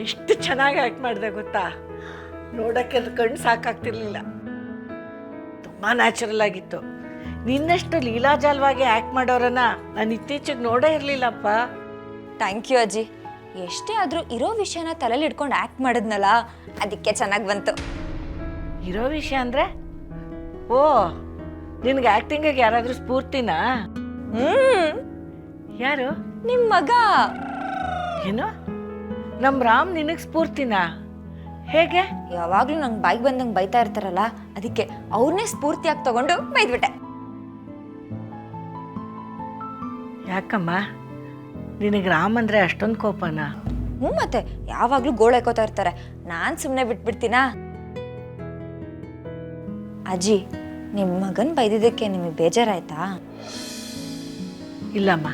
ಎಷ್ಟು ಚೆನ್ನಾಗಿ ಆ್ಯಕ್ಟ್ ಮಾಡಿದೆ ಗೊತ್ತಾ. ನೋಡೋಕ್ಕೆ ಅದು ಕಣ್ಣು ಸಾಕಾಗ್ತಿರ್ಲಿಲ್ಲ. ತುಂಬ ನ್ಯಾಚುರಲ್ ಆಗಿತ್ತು. ನಿನ್ನಷ್ಟು ಲೀಲಾಜಾಲವಾಗಿ ಆ್ಯಕ್ಟ್ ಮಾಡೋರನ್ನ ನಾನು ಇತ್ತೀಚೆಗೆ ನೋಡೇ ಇರಲಿಲ್ಲಪ್ಪ. ಥ್ಯಾಂಕ್ ಯು ಅಜ್ಜಿ. ಎಷ್ಟೇ ಆದರೂ ಇರೋ ವಿಷಯನ ತಲೆಯಲ್ಲಿ ಇಟ್ಕೊಂಡು ಆ್ಯಕ್ಟ್ ಮಾಡಿದ್ನಲ್ಲ, ಅದಕ್ಕೆ ಚೆನ್ನಾಗಿ ಬಂತು. ಇರೋ ವಿಷಯ ಅಂದರೆ? ಓ, ನಿನಗೆ ಆ್ಯಕ್ಟಿಂಗಿಗೆ ಯಾರಾದರೂ ಸ್ಫೂರ್ತಿನಾ? ಯಾರು? ನಿಮ್ಮ ಮಗ. ಏನು, ನಮ್ಮ ರಾಮ್ ನಿನಗೆ ಸ್ಫೂರ್ತಿನಾ? ಹೇಗೆ? ಯಾವಾಗಲೂ ನಂಗೆ ಬಾಯಿಗೆ ಬಂದಂಗೆ ಬೈತಾ ಇರ್ತಾರಲ್ಲ, ಅದಕ್ಕೆ ಅವ್ರನ್ನೇ ಸ್ಫೂರ್ತಿಯಾಗಿ ತಗೊಂಡು ಬೈದ್ಬಿಟ್ಟೆ. ಯಾಕಮ್ಮ, ನಿನಗೆ ರಾಮ್ ಅಂದರೆ ಅಷ್ಟೊಂದು ಕೋಪನಾ? ಮತ್ತೆ ಯಾವಾಗಲೂ ಗೋಳೈಕೋತಾ ಇರ್ತಾರೆ, ನಾನು ಸುಮ್ಮನೆ ಬಿಟ್ಬಿಡ್ತೀನಾ? ಅಜ್ಜಿ, ನಿಮ್ಮ ಮಗನ ಬೈದಿದ್ದಕ್ಕೆ ನಿಮಗೆ ಬೇಜಾರಾಯ್ತಾ? ಇಲ್ಲಮ್ಮ,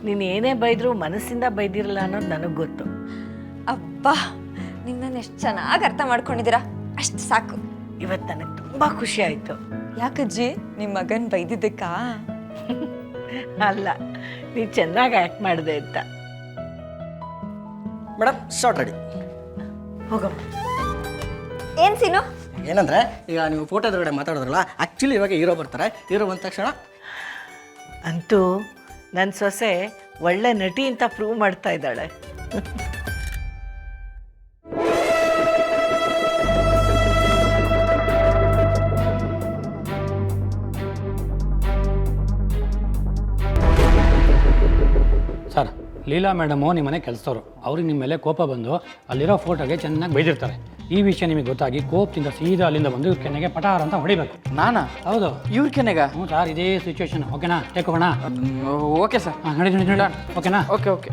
ನೀನು ಏನೇ ಬೈದರೂ ಮನಸ್ಸಿಂದ ಬೈದಿರಲ್ಲ ಅನ್ನೋದು ನನಗೆ ಗೊತ್ತು. ಅಪ್ಪ, ನೀವು ನಾನು ಎಷ್ಟು ಚೆನ್ನಾಗಿ ಅರ್ಥ ಮಾಡ್ಕೊಂಡಿದ್ದೀರಾ, ಅಷ್ಟು ಸಾಕು. ಇವತ್ತು ನನಗೆ ತುಂಬ ಖುಷಿ ಆಯಿತು. ಯಾಕಜ್ಜಿ, ನಿಮ್ಮ ಮಗನ ಬೈದಿದ್ದಕ್ಕಾ? ಅಲ್ಲ, ನೀನು ಚೆನ್ನಾಗಿ ಆ್ಯಕ್ಟ್ ಮಾಡಿದೆ ಅಂತ. Madam, short ready. ಹೋಗಮ್ಮ. ಏನು ಸೀನು? ಏನಂದರೆ, ಈಗ ನೀವು ಫೋಟೋ ಎದುರುಗಡೆ ಮಾತಾಡೋದ್ರಲ್ಲ, ಆ್ಯಕ್ಚುಲಿ ಇವಾಗ ಹೀರೋ ಬರ್ತಾರೆ. ಹೀರೋ ಬಂದ ತಕ್ಷಣ ಅಂತೂ ನನ್ನ ಸೊಸೆ ಒಳ್ಳೆ ನಟಿ ಅಂತ ಪ್ರೂವ್ ಮಾಡ್ತಾ ಇದ್ದಾಳೆ. ಸರ್, ಲೀಲಾ ಮೇಡಮು ನಿಮ್ಮ ಮನೆ ಕೆಲಸದವರು. ಅವ್ರಿಗೆ ನಿಮ್ಮ ಮೇಲೆ ಕೋಪ ಬಂದು ಅಲ್ಲಿರೋ ಫೋಟೋಗೆ ಚೆನ್ನಾಗಿ ಬೈದಿರ್ತಾರೆ. ಈ ವಿಷಯ ನಿಮಗೆ ಗೊತ್ತಾಗಿ ಕೋಪದಿಂದ ಸೀದಾ ಅಲ್ಲಿಂದ ಬಂದು ಇವ್ರ ಕೆನೆಗೆ ಪಟಾರ ಅಂತ ಹೊಡಿಬೇಕು. ನಾನಾ? ಹೌದು. ಇವ್ರ ಕೆನೆಗ? ಹ್ಞೂ ಸರ್, ಇದೇ ಸಿಚುವೇಶನ್. ಓಕೆನಾ? ಟೇಕೋಣ? Okay sir. ಹಾಂ, ನಡಿ ನಡಿ ನಡಿ. ಓಕೆನಾ? Okay okay.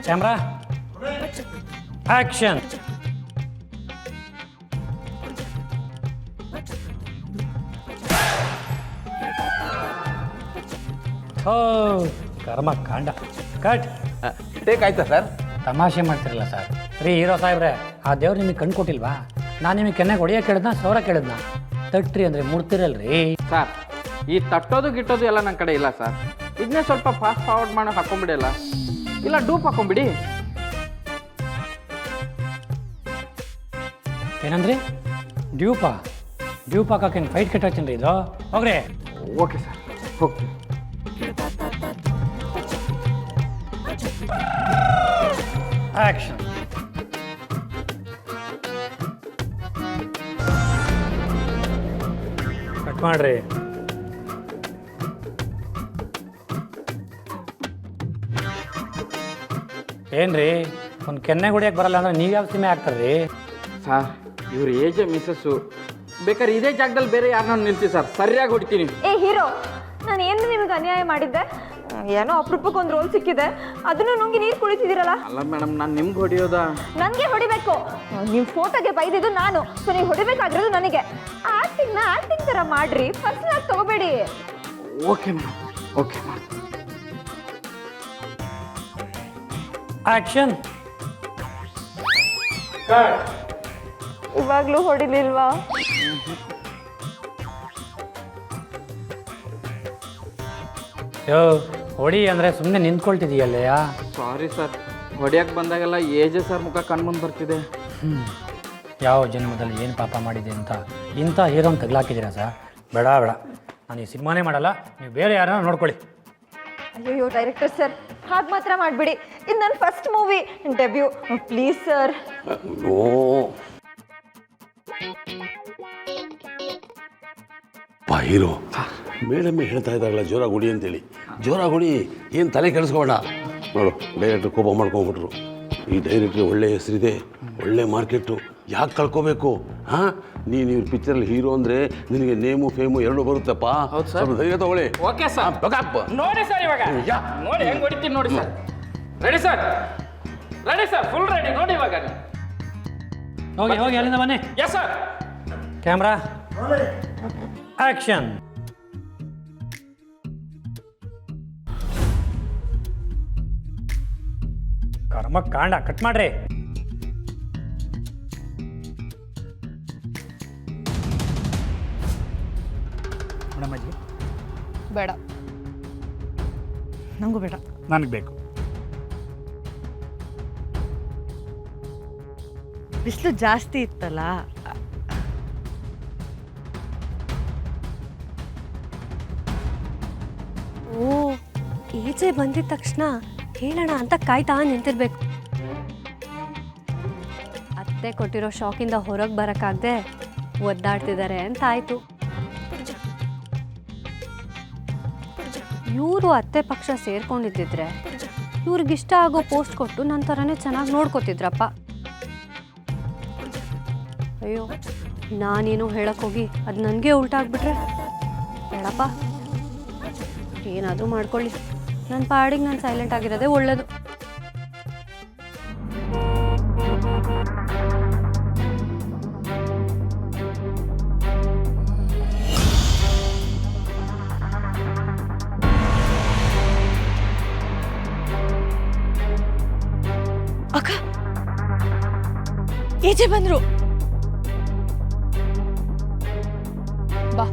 Camera action. ಓ, ಕರ್ಮ ಕಾಂಡ. ಕಟ್. ಟೇಕ್ ಆಯ್ತಾ ಸರ್? ತಮಾಷೆ ಮಾಡ್ತಿರಲ್ಲ ಸರ್. ರೀ ಹೀರೋ ಸಾಹೇಬ್ರೆ, ಆ ದೇವ್ರು ನಿಮಗೆ ಕಣ್ಣು ಕೊಟ್ಟಿಲ್ವಾ? ನಾನು ನಿಮಗೆ ಕೆನ್ನೆಗೆ ಹೊಡಿಯೋಕೆ ಕೇಳಿದ್ನ, ಸೌರ ಕೇಳಿದ್ನ? ತಟ್ರಿ ಅಂದರೆ ಮುಡ್ತಿರಲ್ರಿ ಸರ್. ಈ ತಟ್ಟೋದು ಗಿಟ್ಟೋದು ಎಲ್ಲ ನನ್ನ ಕಡೆ ಇಲ್ಲ ಸರ್. ಇದನ್ನೇ ಸ್ವಲ್ಪ ಫಾಸ್ಟ್ ಫಾರ್ವರ್ಡ್ ಮಾಡಿ ಹಾಕೊಂಡ್ಬಿಡಿಲ್ಲ, ಇಲ್ಲ ಡೂಪ್ ಹಾಕೊಂಡ್ಬಿಡಿ. ಏನಂದ್ರಿ? ಡ್ಯೂಪಾ? ಡ್ಯೂಪ್ ಹಾಕಕ್ಕೆ ಫೈಟ್ ಕೆಟ್ಟಾಗ್ತೀನಿ ರೀ ಇದು. ಹೋಗ್ರಿ. ಓಕೆ ಸರ್, ಹೋಗ್ತೀನಿ. ಆಕ್ಷನ್. ಕಟ್ ಮಾಡ್ರಿ. ಏನ್ರಿ, ಒಂದು ಕೆನ್ನೆ ಹೊಡಿಯಕ್ಕೆ ಬರಲ್ಲ ಅಂದ್ರೆ ನೀವು ಯಾವ ಸಿಮೆ ಹಾಕ್ತಾರ್ರಿ? ಸರ್, ಇವ್ರ ಏಜೆ ಮಿಸ್ಸಸ್ಸು. ಬೇಕಾದ್ರೆ ಇದೇ ಜಾಗದಲ್ಲಿ ಬೇರೆ ಯಾರನ್ನ ನಿಲ್ತೀವಿ ಸರ್, ಸರಿಯಾಗಿ ಹೊಡಿತೀನಿ. ಏ ಹೀರೋ, ನಾನು ಏನು ನಿಮಗೆ ಅನ್ಯಾಯ ಮಾಡಿದ್ದೆ? ಏನೋ ಅಪರೂಪಕ್ಕೆ ಒಂದು ರೋಲ್ ಸಿಕ್ಕಿದೆ, ಅದನ್ನು ನುಂಗಿ ನೀರು ಕುಳಿತಿದ್ದೀರಲ್ಲ. ಅಲ್ಲ ಮೇಡಮ್, ನಾನು ನಿಮ್ಗೆ ಹೊಡಿಯೋದಾ? ನನಗೆ ಹೊಡಿಬೇಕು. ನಿಮ್ಮ ಫೋಟೋಗೆ ಬೈದಿದ್ದು ನಾನು, ಸೊ ನೀವು ಹೊಡಿಬೇಕಾಗಿರೋದು ನನಗೆ. ಆಕ್ಟಿಂಗ್ ಥರ ಮಾಡ್ರಿ, ಪರ್ಸನಲ್ ಆಗಿ ತಗೋಬೇಡಿ. ಓಕೆ ಮೇಡಮ್, ಓಕೆ ಮಾಡಿ. ಆಕ್ಷನ್. ಇವಾಗಲೂ ಹೊಡಿಲಿಲ್ವಾ? ಯೋ, ಹೊಡಿ ಅಂದರೆ ಸುಮ್ಮನೆ ನಿಂತ್ಕೊಳ್ತಿದೀಯಲ್ಲಯ್ಯ. ಸಾರಿ ಸರ್, ಹೊಡಿಯಕ್ಕೆ ಬಂದಾಗೆಲ್ಲ ಏಜೆ ಸರ್ ಮುಖ ಕಣ್ಮುಂದೆ ಬರ್ತಿದೆ. ಯಾವ ಜನ್ಮದಲ್ಲಿ ಏನು ಪಾಪ ಮಾಡಿದೆ ಅಂತ ಇಂಥ ಹೀರೋನ್ ತಗ್ಲಾಕಿದ್ದೀರಾ ಸರ್? ಬೇಡ ಬೇಡ, ನಾನು ಈ ಸಿನಿಮಾನೇ ಮಾಡಲ್ಲ. ನೀವು ಬೇರೆ ಯಾರನ್ನ ನೋಡ್ಕೊಳ್ಳಿ. ಅಯ್ಯೋ ಡೈರೆಕ್ಟರ್ ಸರ್, ಹಾಗೆ ಮಾತ್ರ ಮಾಡಿಬಿಡಿ. ಇದು ನನ್ನ first movie, debut. Please sir. ಓ, ಹೀರೋ ಮೇಡಮ್ ಹೇಳ್ತಾ ಇದ್ದಾರಲ್ಲ ಜೋರಾಗಿ ಹೊಡಿ ಅಂತೇಳಿ. ಜೋರಾಗಿ ಹೊಡಿ, ಏನು ತಲೆ ಕೆಡಿಸ್ಕೋಬೇಡ. ನೋಡು, ಡೈರೆಕ್ಟ್ರ್ ಕೋಪ ಮಾಡ್ಕೊಂಬಿಟ್ರು. ಈ ಡೈರೆಕ್ಟ್ರಿಗೆ ಒಳ್ಳೆ ಹೆಸರಿದೆ, ಒಳ್ಳೆ ಮಾರ್ಕೆಟು, ಯಾಕೆ ಕಳ್ಕೋಬೇಕು? ಹಾಂ, ನೀನು ಇವ್ರ ಪಿಕ್ಚರಲ್ಲಿ ಹೀರೋ ಅಂದರೆ ನಿನಗೆ ನೇಮು ಫೇಮು ಎರಡೂ ಬರುತ್ತಪ್ಪ. ಸ್ವಲ್ಪ ಧೈರ್ಯ ತಗೊಳ್ಳಿ. Okay sir. ನೋಡಿ ಸರ್, ಇವಾಗ ನೋಡಿ ಹೆಂಗೆ ಹೊಡಿತೀನಿ ನೋಡಿ sir. Ready sir? Ready sir, full ready. ನೋಡಿ ಇವಾಗ ಹೋಗಿ ಹೋಗಿ, ಅಲ್ಲಿಂದ ಬನ್ನಿ. Yes sir. Camera action. ಕರ್ಮ ಕಾಂಡ. ಕಟ್ ಮಾಡ್ರಿ. ಮೇಡಮ್ ಅಜ್ಜಿ? ಬೇಡ, ನನಗೂ ಬೇಡ. ನನಗೆ ಬೇಕು. ಬಿಸಿಲು ಜಾಸ್ತಿ ಇತ್ತಲ್ಲ. ಓ ಈಚೆ ಬಂದಿದ ತಕ್ಷಣ ಹೇಳೋಣ ಅಂತ ಕಾಯ್ತಾ ನಿಂತಿರ್ಬೇಕು. ಅತ್ತೆ ಕೊಟ್ಟಿರೋ ಶಾಕಿಂದ ಹೊರಗೆ ಬರೋಕ್ಕಾಗದೆ ಒದ್ದಾಡ್ತಿದ್ದಾರೆ ಅಂತ ಆಯಿತು. ಇವರು ಅತ್ತೆ ಪಕ್ಷ ಸೇರ್ಕೊಂಡಿದ್ದಿದ್ರೆ ಇವ್ರಿಗಿಷ್ಟ ಆಗೋ ಪೋಸ್ಟ್ ಕೊಟ್ಟು ನನ್ನ ಥರನೇ ಚೆನ್ನಾಗಿ ನೋಡ್ಕೋತಿದ್ರಪ್ಪ. ಅಯ್ಯೋ ನಾನೇನೋ ಹೇಳೋಕ್ಕೋಗಿ ಅದು ನನಗೆ ಉಲ್ಟಾಗ್ಬಿಟ್ರೆ ಬೇಡಪ್ಪ. ಏನಾದರೂ ಮಾಡ್ಕೊಳ್ಳಿ, ನನ್ನ ಪಾಡಿಗೆ ನಾನು ಸೈಲೆಂಟ್ ಆಗಿರೋದೇ ಒಳ್ಳೇದು. ಅಕ್ಕ ಈಚೆ ಬಂದ್ರು. ಬಾ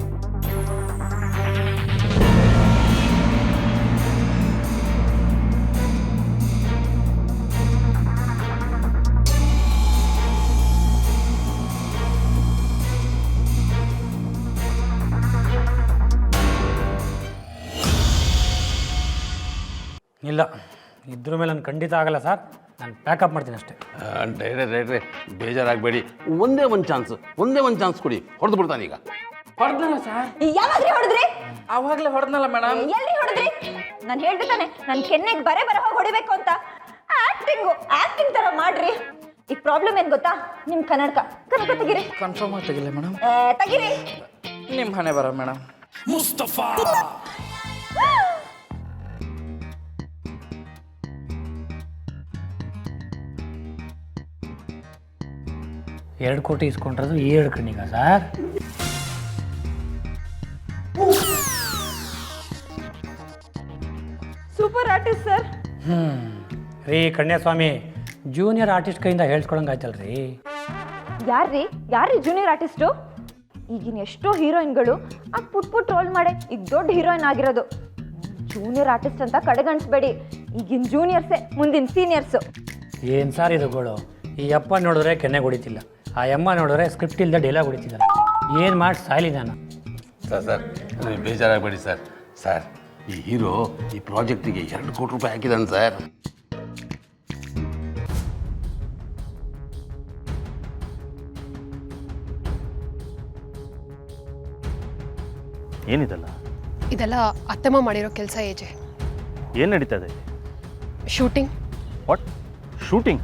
ಇಲ್ಲ, ಇದ್ರ ಮೇಲೆ ನಾನು ಖಂಡಿತ ಆಗಲ್ಲ ಸರ್. ನಾನು ಪ್ಯಾಕಪ್ ಮಾಡ್ತೀನಿ ಅಷ್ಟೇ. ಡೈರೆಕ್ಟ್ರೆ ಬೇಜಾರಾಗಬೇಡಿ, ಒಂದೇ ಒಂದು ಚಾನ್ಸ್ ಕೊಡಿ, ಹೊಡೆದು ಬಿಡ್ತಾನೆ ಈಗ. ಹೊಡೆದ್ನಲ್ಲ ಸರ್, ಯಾವಾಗ್ರಿ ಹೊಡೆದ್ರಿ? ಅವಾಗಲೇ ಹೊಡೆದ್ನಲ್ಲ ಮೇಡಮ್. ಎಲ್ಲಿ ಹೊಡೆದ್ರಿ? ನಾನು ಹೇಳ್ತಿದ್ದಾನೆ ನನ್ನ ಕೆನ್ನೆಗೆ ಬರೇ ಹೋಗಿ ಹೊಡಿಬೇಕು ಅಂತ. ಆಕ್ಟಿಂಗ್ ತರ ಮಾಡ್ರಿ. ಈ ಪ್ರಾಬ್ಲಮ್ ಏನ್ ಗೊತ್ತಾ? ನಿಮ್ ಕನ್ನಡಕ ತೆಗಿರಿ. ಕನ್ಫರ್ಮ್ ಆಗಿ ತೆಗಿಲ್ಲ ಮೇಡಮ್. ತೆಗಿರಿ. ನಿಮ್ಮ ಹಣೆ ಬರ ಮೇಡಮ್. ಎರಡು ಕೋಟಿ ಇಸ್ಕೊಂಡ್ರದು 2 ಕಣ್ಣಿಗ ಸರ್? Super artist sir. ರೀ ಕನ್ಯಾಸ್ವಾಮಿ, ಜೂನಿಯರ್ ಆರ್ಟಿಸ್ಟ್ ಕೈಯಿಂದ ಹೇಳ್ಸ್ಕೊಳಂಗೆ ಆಯ್ತಲ್ರಿ. ಯಾರ್ರಿ ಜೂನಿಯರ್ ಆರ್ಟಿಸ್ಟು? ಈಗಿನ ಎಷ್ಟೋ ಹೀರೋಯಿನ್ಗಳು ಆ ಪುಟ್ ರೋಲ್ ಮಾಡಿ ಈಗ ದೊಡ್ಡ ಹೀರೋಯಿನ್ ಆಗಿರೋದು. ಜೂನಿಯರ್ ಆರ್ಟಿಸ್ಟ್ ಅಂತ ಕಡೆಗಣಿಸ್ಬೇಡಿ. ಈಗಿನ ಜೂನಿಯರ್ಸೇ ಮುಂದಿನ ಸೀನಿಯರ್ಸು. ಏನು ಸರ್ ಇದುಗಳು? ಈ ಅಪ್ಪ ನೋಡಿದ್ರೆ ಕೆನ್ನೆಗೆ ಹೊಡಿತಿಲ್ಲ, ಆ ಅಮ್ಮ ನೋಡಿದ್ರೆ ಸ್ಕ್ರಿಪ್ಟ್ ಇಲ್ಲದೆ ಡೈಲಾಗ್ ಹೊಡಿತಿದ್ದಾರೆ. ಏನು ಮಾಡಿ ಸಾಯ್ಲಿ ನಾನು? ಸರ್ ನೀವು ಬೇಜಾರಾಗಬೇಡಿ ಸರ್. ಈ ಹೀರೋ ಈ ಪ್ರಾಜೆಕ್ಟಿಗೆ 2 ಕೋಟಿ ರೂಪಾಯಿ ಹಾಕಿದ್ದಾನೆ ಸರ್. ಏನಿದಲ್ಲ? ಇದೆಲ್ಲ ಅತ್ತಮ್ಮ ಮಾಡಿರೋ ಕೆಲಸ. ಏಜೆ ಏನು ನಡೀತಾ ಇದೆ? ಶೂಟಿಂಗ್. ವಾಟ್? ಶೂಟಿಂಗ್?